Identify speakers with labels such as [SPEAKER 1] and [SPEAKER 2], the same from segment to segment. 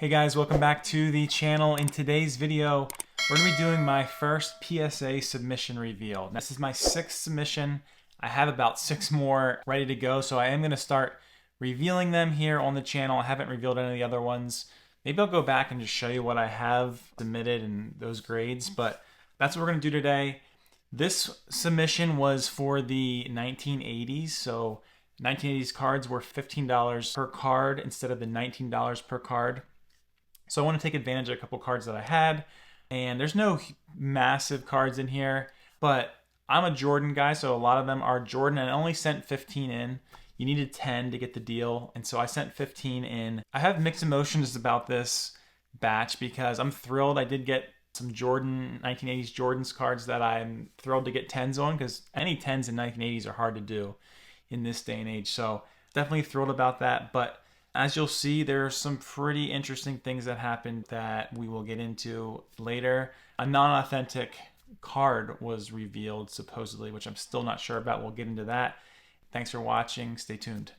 [SPEAKER 1] Hey guys, welcome back to the channel. In today's video, we're going to be doing my first PSA submission reveal. This is my 6th submission. I have about 6 more ready to go, so I am going to start revealing them here on the channel. I haven't revealed any of the other ones. Maybe I'll go back and just show you what I have submitted and those grades, but that's what we're going to do today. This submission was for the 1980s, so 1980s cards were $15 per card instead of the $19 per card. So I want to take advantage of a couple cards that I had, and there's no massive cards in here, but I'm a Jordan guy, so a lot of them are Jordan, and I only sent 15 in. You needed 10 to get the deal, and so I sent 15 in. I have mixed emotions about this batch because I'm thrilled I did get some Jordan 1980s Jordans cards that I'm thrilled to get 10s on, because any 10s in 1980s are hard to do in this day and age. So definitely thrilled about that, but as you'll see, there are some pretty interesting things that happened that we will get into later. A non-authentic card was revealed, supposedly, which I'm still not sure about. We'll get into that. Thanks for watching. Stay tuned.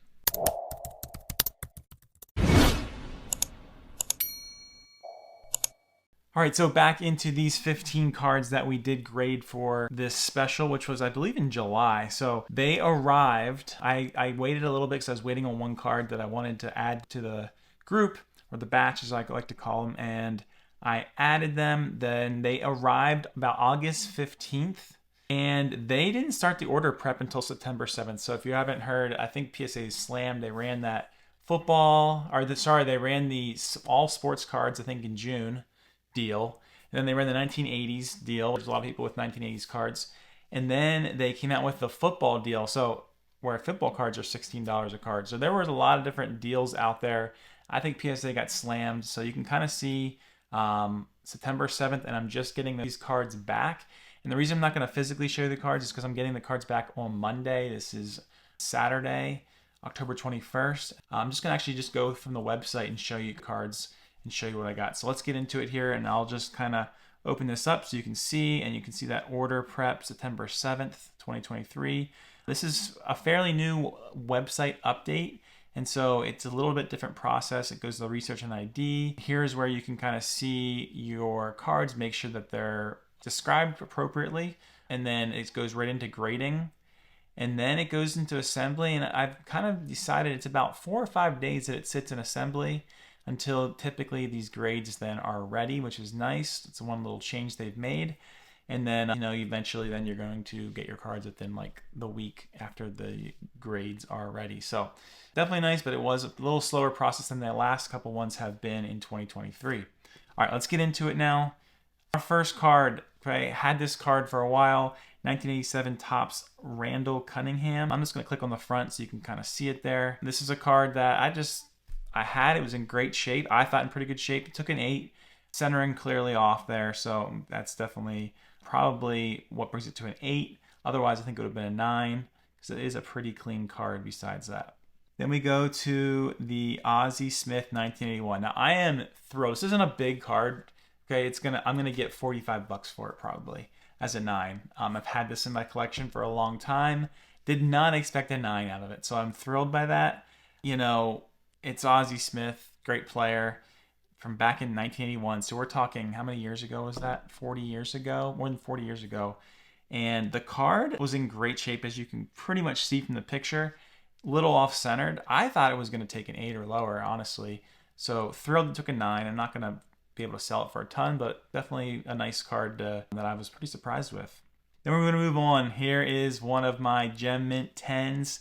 [SPEAKER 1] All right, so back into these 15 cards that we did grade for this special, which was, I believe, in July. So they arrived. I waited a little bit because I was waiting on one card that I wanted to add to the group, or the batch as I like to call them, and I added them. Then they arrived about August 15th, and they didn't start the order prep until September 7th. So if you haven't heard, I think PSA slammed. They ran that football, they ran the all sports cards, I think, in June deal, and then they ran the 1980s deal. There's a lot of people with 1980s cards, and then they came out with the football deal, so where football cards are $16 a card. So there was a lot of different deals out there. I think PSA got slammed, so you can kind of see September 7th, and I'm just getting these cards back. And the reason I'm not going to physically show you the cards is because I'm getting the cards back on Monday. This is Saturday, October 21st. I'm just going to actually just go from the website and show you cards and show you what I got. So let's get into it here, and I'll just kind of open this up so you can see, and you can see that order prep September 7th, 2023. This is a fairly new website update, and so it's a little bit different process. It goes to the research and ID. Here's where you can kind of see your cards, make sure that they're described appropriately, and then it goes right into grading. And then it goes into assembly, and I've kind of decided it's about 4 or 5 days that it sits in assembly until typically these grades then are ready, which is nice. It's one little change they've made. And then, eventually then you're going to get your cards within like the week after the grades are ready. So definitely nice, but it was a little slower process than the last couple ones have been in 2023. All right, let's get into it now. Our first card, okay, had this card for a while, 1987 Topps Randall Cunningham. I'm just gonna click on the front so you can kind of see it there. This is a card that I had. It was in great shape. I thought in pretty good shape. It took an 8, centering clearly off there. So that's definitely probably what brings it to an 8. Otherwise, I think it would have been a 9 because it is a pretty clean card besides that. Then we go to the Ozzie Smith 1981. Now I am thrilled. This isn't a big card. Okay, I'm gonna get 45 bucks for it probably as a 9. I've had this in my collection for a long time. Did not expect a 9 out of it. So I'm thrilled by that. It's Ozzie Smith, great player from back in 1981. So we're talking, how many years ago was that? 40 years ago? More than 40 years ago. And the card was in great shape, as you can pretty much see from the picture. Little off-centered. I thought it was going to take an 8 or lower, honestly. So thrilled it took a 9. I'm not going to be able to sell it for a ton, but definitely a nice card that I was pretty surprised with. Then we're going to move on. Here is one of my Gem Mint 10s.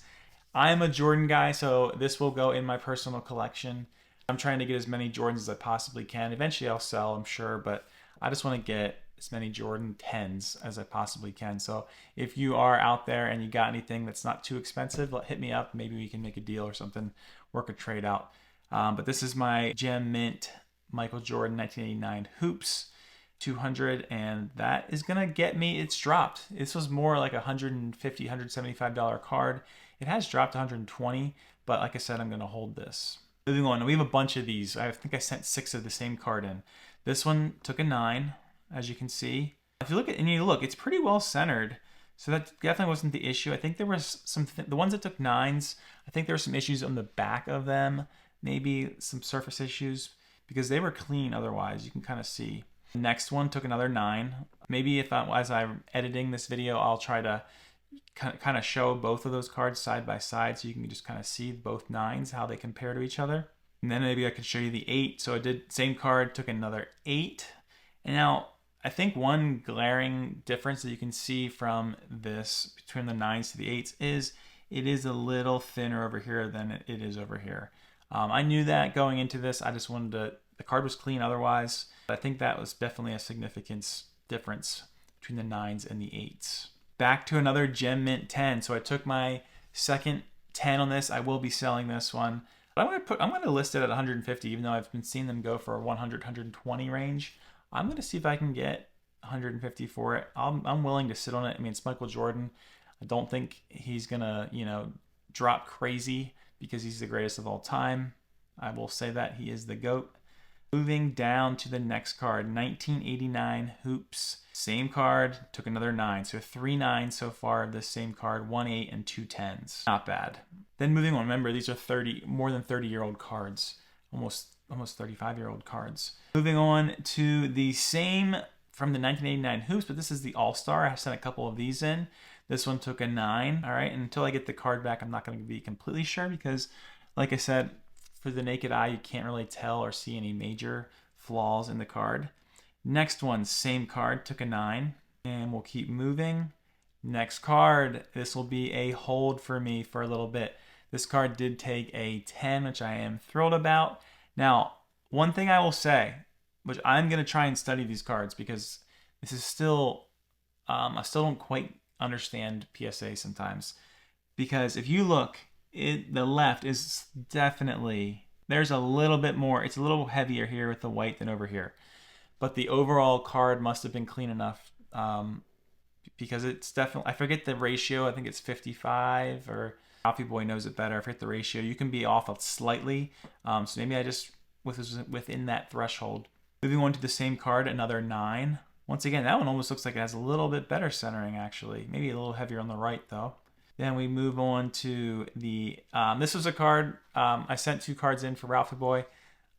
[SPEAKER 1] I'm a Jordan guy, so this will go in my personal collection. I'm trying to get as many Jordans as I possibly can. Eventually I'll sell, I'm sure, but I just want to get as many Jordan 10s as I possibly can. So if you are out there and you got anything that's not too expensive, hit me up. Maybe we can make a deal or something, work a trade out. But this is my Gem Mint Michael Jordan 1989 Hoops 200, and that is gonna get me. It's dropped. This was more like $150, $175 card. It has dropped to $120, but like I said, I'm gonna hold this. Moving on, we have a bunch of these. I think I sent 6 of the same card in. This one took a 9, as you can see. If you look it's pretty well centered. So that definitely wasn't the issue. I think there was the ones that took 9s, I think there were some issues on the back of them, maybe some surface issues. because they were clean otherwise. You can kind of see. The next one took another 9. Maybe as I'm editing this video, I'll try to kind of show both of those cards side by side so you can just kind of see both 9s, how they compare to each other. And then maybe I can show you the 8. So I did same card, took another 8. And now I think one glaring difference that you can see from this between the 9s to the 8s is it is a little thinner over here than it is over here. I knew that going into this. I just wanted to, the card was clean otherwise. I think that was definitely a significant difference between the 9s and the 8s. Back to another Gem Mint 10. So I took my second 10 on this. I will be selling this one. But I'm going to list it at 150, even though I've been seeing them go for a 100, 120 range. I'm going to see if I can get 150 for it. I'm willing to sit on it. I mean, it's Michael Jordan. I don't think he's going to, drop crazy because he's the greatest of all time. I will say that he is the GOAT. Moving down to the next card, 1989 Hoops. Same card, took another 9. So 3 9s so far of this same card, 1 8 and 2 10s. Not bad. Then moving on, remember these are more than 30-year-old cards. Almost 35-year-old cards. Moving on to the same from the 1989 Hoops, but this is the All-Star. I sent a couple of these in. This one took a 9, all right? And until I get the card back, I'm not going to be completely sure because, like I said, for the naked eye, you can't really tell or see any major flaws in the card. Next one, same card, took a 9. And we'll keep moving. Next card, this will be a hold for me for a little bit. This card did take a 10, which I am thrilled about. Now, one thing I will say, which I'm going to try and study these cards because this is still, I still don't quite understand PSA sometimes. Because if you look, the left is definitely, there's a little bit more, it's a little heavier here with the white than over here. But the overall card must have been clean enough because it's definitely, I forget the ratio, I think it's 55 or RalphieBoy knows it better. I forget the ratio. You can be off of slightly. So maybe I just was within that threshold. Moving on to the same card, another 9. Once again, that one almost looks like it has a little bit better centering actually. Maybe a little heavier on the right though. Then we move on to the, this was a card, I sent 2 cards in for RalphieBoy.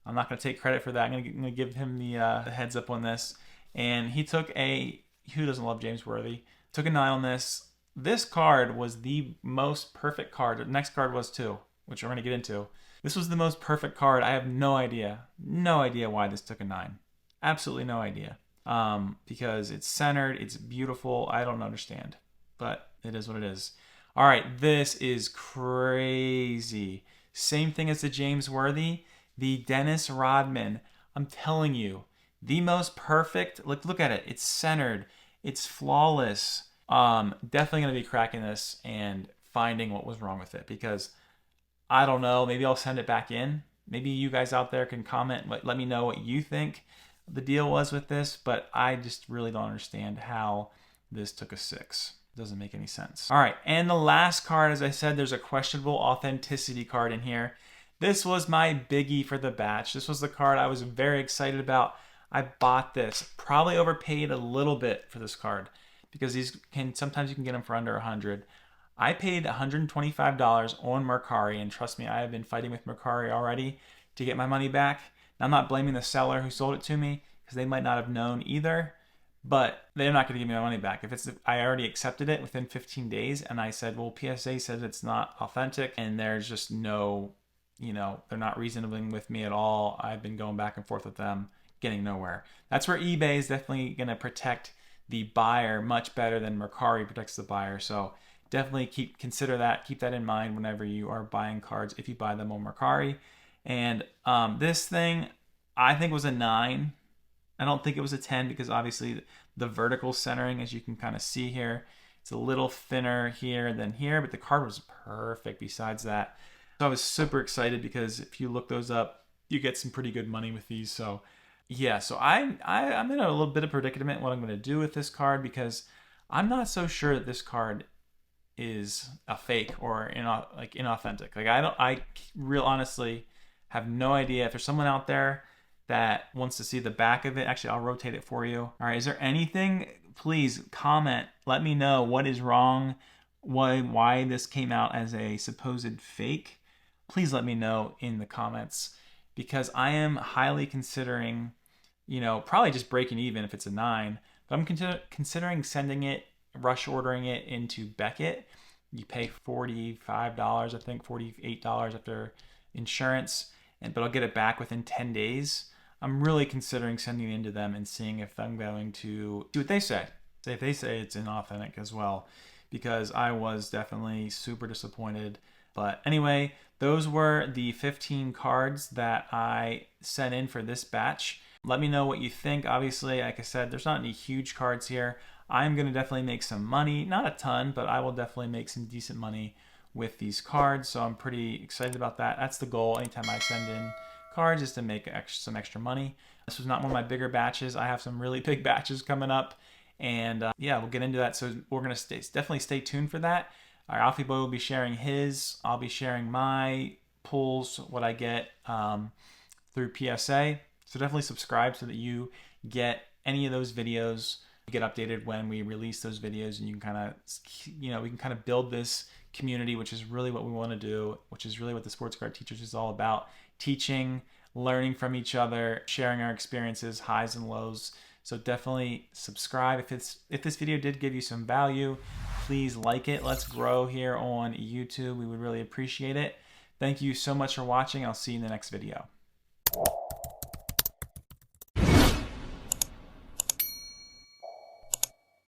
[SPEAKER 1] I'm not going to take credit for that. I'm going to give him the heads up on this. And he took who doesn't love James Worthy? Took a 9 on this. This card was the most perfect card. The next card was too, which we're going to get into. This was the most perfect card. I have no idea why this took a 9. Absolutely no idea. Because it's centered, it's beautiful. I don't understand, but it is what it is. All right, this is crazy. Same thing as the James Worthy, the Dennis Rodman. I'm telling you, the most perfect. Look at it. It's centered. It's flawless. Definitely going to be cracking this and finding what was wrong with it because I don't know. Maybe I'll send it back in. Maybe you guys out there can comment. Let me know what you think the deal was with this, but I just really don't understand how this took a 6. Doesn't make any sense. All right, and the last card, as I said, there's a questionable authenticity card in here. This was my biggie for the batch. This was the card I was very excited about. I bought this, probably overpaid a little bit for this card because sometimes you can get them for under 100. I paid $125 on Mercari, and trust me, I have been fighting with Mercari already to get my money back. Now, I'm not blaming the seller who sold it to me because they might not have known either. But they're not going to give me my money back. I already accepted it within 15 days, and I said, well, PSA says it's not authentic, and there's just no, they're not reasoning with me at all. I've been going back and forth with them, getting nowhere. That's where eBay is definitely going to protect the buyer much better than Mercari protects the buyer. So definitely keep that in mind whenever you are buying cards, if you buy them on Mercari. And this thing, I think was a 9. I don't think it was a 10 because obviously the vertical centering, as you can kind of see here, it's a little thinner here than here, but the card was perfect besides that. So I was super excited because if you look those up, you get some pretty good money with these. So yeah, so I'm in a little bit of predicament what I'm going to do with this card because I'm not so sure that this card is a fake or inauthentic. I real honestly have no idea. If there's someone out there that wants to see the back of it, actually I'll rotate it for you. All right, is there anything, please comment, let me know what is wrong, why this came out as a supposed fake. Please let me know in the comments. because I am highly considering, probably just breaking even if it's a 9, but I'm considering sending it, rush ordering it into Beckett. You pay $45, I think $48 after insurance, but I'll get it back within 10 days. I'm really considering sending it into them and seeing if I'm going to see what they say. If they say it's inauthentic as well, because I was definitely super disappointed. But anyway, those were the 15 cards that I sent in for this batch. Let me know what you think. Obviously, like I said, there's not any huge cards here. I'm going to definitely make some money. Not a ton, but I will definitely make some decent money with these cards. So I'm pretty excited about that. That's the goal anytime I send in cards, is to make some extra money. This was not one of my bigger batches. I have some really big batches coming up. And yeah, we'll get into that. So we're going to definitely stay tuned for that. RalphieBoy will be sharing his. I'll be sharing my pulls, what I get through PSA. So definitely subscribe so that you get any of those videos. You get updated when we release those videos, and you can kind of, we can kind of build this community, which is really what we want to do, which is really what the Sports Card Teachers is all about. Teaching, learning from each other, sharing our experiences, highs and lows. So definitely subscribe. If this video did give you some value, please like it. Let's grow here on YouTube. We would really appreciate it. Thank you so much for watching. I'll see you in the next video.